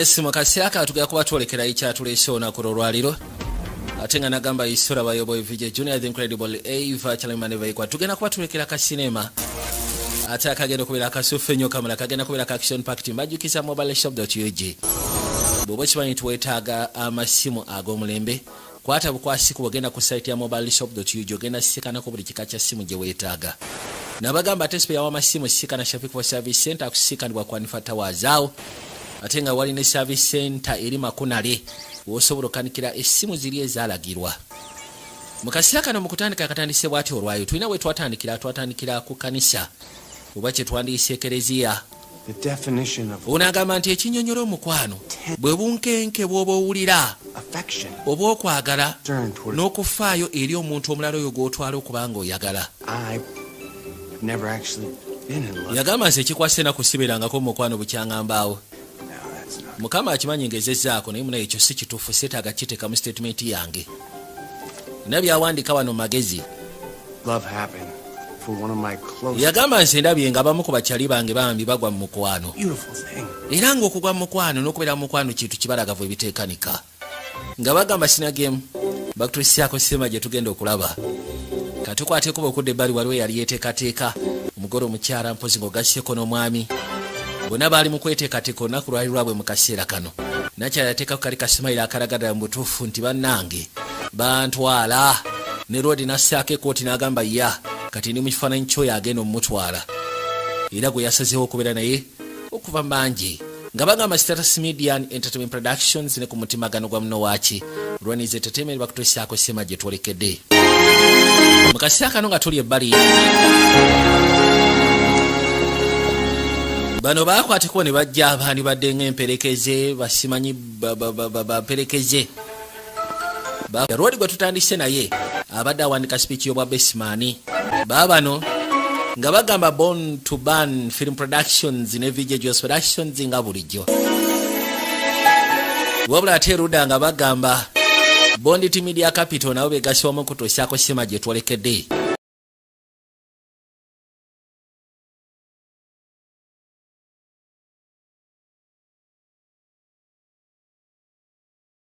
Esimu kasiraka tugenda kuba twolekera ikyatuleese olunaku lwaliro ate nga nagamba isura bayoboye VJ Junior the Incredible Ava Chalimane Vaikwa tugenda kuba twolekera ka cinema ate akagenda kubeera akasufe nnyo kamala kagenda kubeera ka action packed mbajjukisa mobileshop.ug bw'oba kimanyi twetaaga amasimu ag'omulembe kwata bukwasi kubagenda ku site ya mobileshop.ug ogenda sikanako buli kika kya simu gye weetaaga nabagamba ate sipe yawa amasimu sikana Shafik for Service Center akusikanibwa kwa nifata wazao ate nga wali ne service center eri makunale wosobola okanikira essimu ziri ezalagirwa mu kaseera kano mu kutandika akatandise bw'ati olwayo tulina we twatandikira ku kanisa oba kye twandiise ekereziya unagamba nti ekinyonyolo omukwano bwe bunkenke bw'oba owulira oba okwagala n'okufaayo eri omuntu omulala oyo gw'otwala okuba nga oyagala yagamba nti ekikwase na kusiberangako mu mukwano bukyangambaawo Mukama akimanyi ngezezzaako naye munaye ekyo si kituufu seetaaga kiteeka mu statement yange nabya awandika wano magezi yagamba nti ndabye nga abamu ku bakyali bange bambi bagwa mu mukwano era ng'okugwa mu mukwano n'okubeera mu mukwano kintu kibalagavu ebiteekanika nga bagamba sinagemu bakutuusiako sinema gye tugenda okulaba katukwateko okudda ebbali waliwo yali yeeteekateeka omugole omukyala mpozi ng'ogasseko n'omwami bonna baali mu kweteekateeka olunaku lwali lwabwe mu kaseera kano nakyala yateekako kali kasimayiro akalagadala mu butuufu nti bannange bantwala ne Lodi nassaako ekooti n'agamba ya kati ndi mu kifaananyi ky'oyo agenda omumutwala era gwe yasazeewo okubeera naye okuva mangi nga bagamba Status Media and Entertainment Productions ne ku mutimagano gwa muno waaki Rwani's Entertainment bakutuusaako sema gye twolekedde mu kaseera kano nga tuli ebbali bano bakwateko ne bajja abaani badde ng'emperekeze basimanyi bamperekeze Rwadi gwe tutandise naye abadde awandika speech y'obwa Besmani baabano nga bagamba Born to Burn Film Productions ne VJ Juice Productions nga bulijjo wabula ate Ruda nga bagamba Bondit Media Capital nabo begasibwamu kutuusaako sima gye twolekedde